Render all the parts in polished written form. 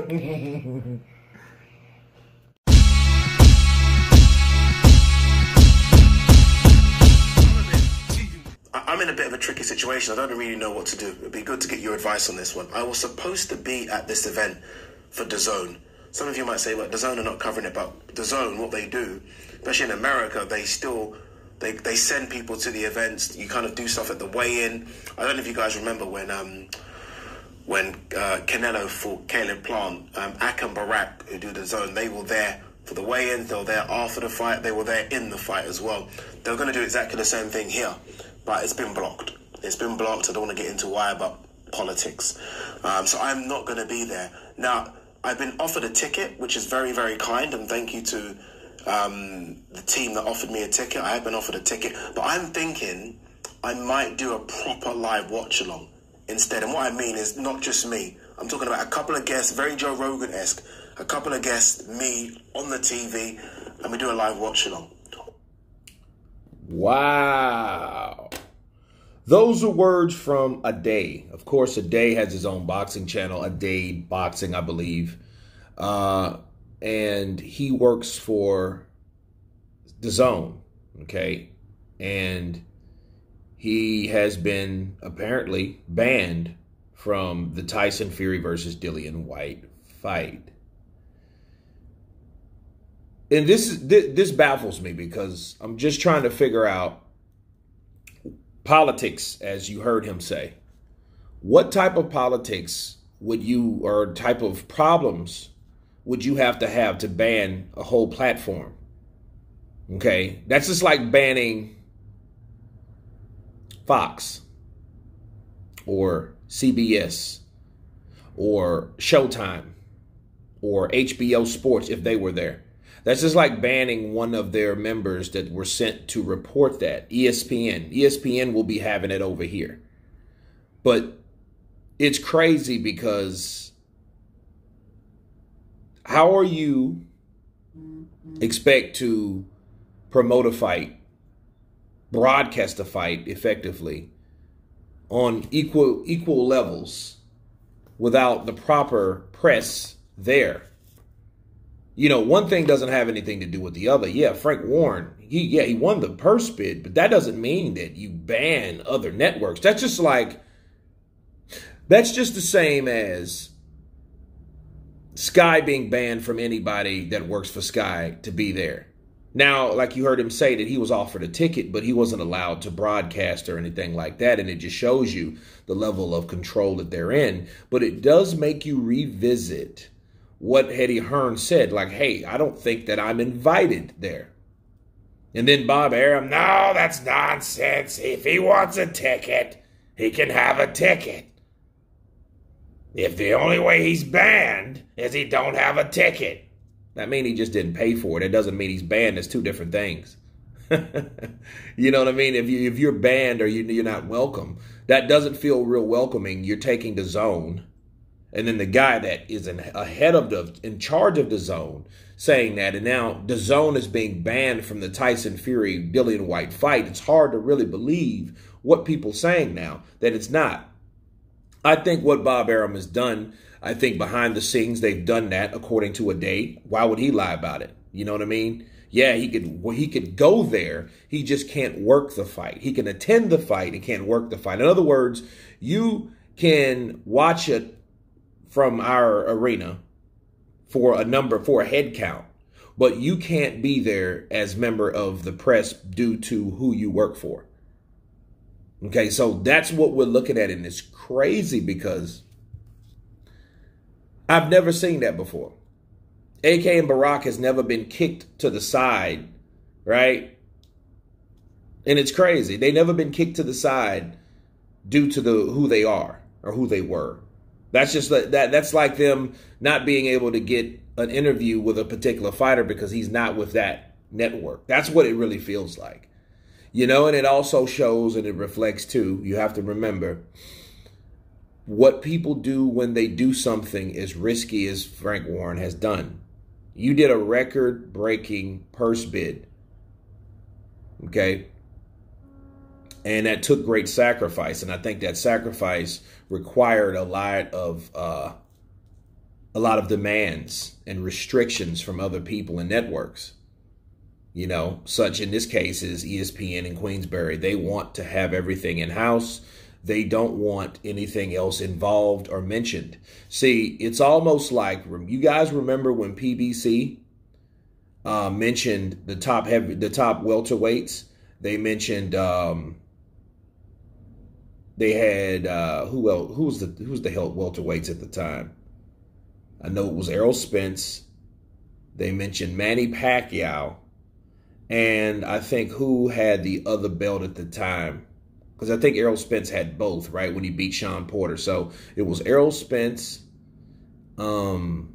I'm in a bit of a tricky situation. I don't really know what to do. It'd be good to get your advice on this one. I was supposed to be at this event for Dazn. Some of you might say, well, Dazn are not covering it, but Dazn, what they do, especially in America, they send people to the events. You kind of do stuff at the weigh-in. I don't know if you guys remember when Canelo fought Caleb Plant, Ak and Barak, who do Dazn, they were there for the weigh-in. They were there after the fight. They were there in the fight as well. They're going to do exactly the same thing here, but it's been blocked. It's been blocked. I don't want to get into why, but politics. So I'm not going to be there. Now, I've been offered a ticket, which is very, very kind, and thank you to the team that offered me a ticket. I have been offered a ticket, but I'm thinking I might do a proper live watch-along instead. And what I mean is not just me. I'm talking about a couple of guests, very Joe Rogan-esque, a couple of guests, me on the TV, and we do a live watch-along. Wow. Those are words from A Day. Of course, A Day has his own boxing channel, A Day Boxing, I believe. And he works for Dazn, okay? And he has been apparently banned from the Tyson Fury versus Dillian Whyte fight. And this baffles me because I'm just trying to figure out politics, as you heard him say. What type of politics would you, or type of problems would you have to ban a whole platform? Okay, that's just like banning Fox or CBS or Showtime or HBO Sports if they were there. That's just like banning one of their members that were sent to report that. ESPN. ESPN will be having it over here. But it's crazy because how are you expect to promote a fight, broadcast a fight effectively on equal levels without the proper press there? You know, one thing doesn't have anything to do with the other. Yeah, Frank Warren, he won the purse bid, but that doesn't mean that you ban other networks. That's just the same as Sky being banned from anybody that works for Sky to be there. Now, like you heard him say that he was offered a ticket, but he wasn't allowed to broadcast or anything like that. And it just shows you the level of control that they're in. But it does make you revisit what Eddie Hearn said, like, hey, I don't think that I'm invited there. And then Bob Arum, no, that's nonsense. If he wants a ticket, he can have a ticket. If the only way he's banned is he don't have a ticket. That means he just didn't pay for it. It doesn't mean he's banned. It's two different things. You know what I mean? If you're banned or you're not welcome, that doesn't feel real welcoming. You're taking the zone. And then the guy that is in charge of Dazn saying that, and now Dazn is being banned from the Tyson Fury Dillian Whyte fight. It's hard to really believe what people saying now that it's not. I think what Bob Arum has done, I think behind the scenes they've done that according to A Day. Why would he lie about it? You know what I mean? Yeah, he could go there. He just can't work the fight. He can attend the fight and can't work the fight. In other words, you can watch it from our arena for a head count, but you can't be there as member of the press due to who you work for. Okay, so that's what we're looking at, and it's crazy because I've never seen that before. AK and Barack has never been kicked to the side, right? And it's crazy. They never been kicked to the side due to who they are or who they were. That's just that's like them not being able to get an interview with a particular fighter because he's not with that network. That's what it really feels like. You know, and it also shows and it reflects too, you have to remember, what people do when they do something as risky as Frank Warren has done. You did a record-breaking purse bid, okay? And that took great sacrifice, and I think that sacrifice required a lot of a lot of demands and restrictions from other people and networks. You know, such in this case is ESPN and Queensberry. They want to have everything in-house. They don't want anything else involved or mentioned. See, it's almost like, you guys remember when PBC mentioned the top welterweights? They mentioned they had who was the welterweights at the time? I know it was Errol Spence. They mentioned Manny Pacquiao. And I think who had the other belt at the time? Because I think Errol Spence had both, right, when he beat Sean Porter. So it was Errol Spence. I don't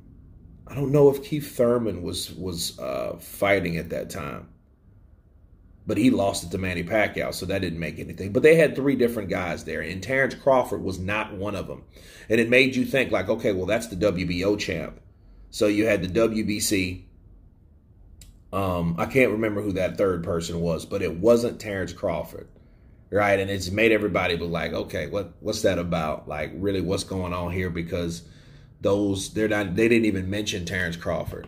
know if Keith Thurman was fighting at that time. But he lost it to Manny Pacquiao, so that didn't make anything. But they had 3 different guys there, and Terrence Crawford was not one of them. And it made you think, like, okay, well, that's the WBO champ. So you had the WBC. I can't remember who that third person was, but it wasn't Terrence Crawford, right? And it's made everybody be like, okay, what's that about? Like, really, what's going on here? Because they didn't even mention Terrence Crawford.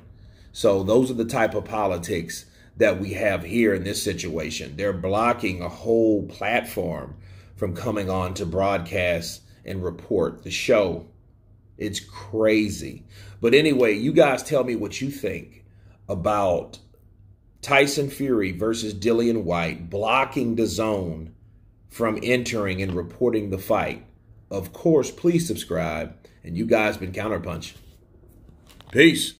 So those are the type of politics that we have here in this situation. They're blocking a whole platform from coming on to broadcast and report the show. It's crazy. But anyway, you guys tell me what you think about Tyson Fury versus Dillian Whyte blocking Dazn from entering and reporting the fight. Of course, please subscribe. And you guys been Counterpunch. Peace.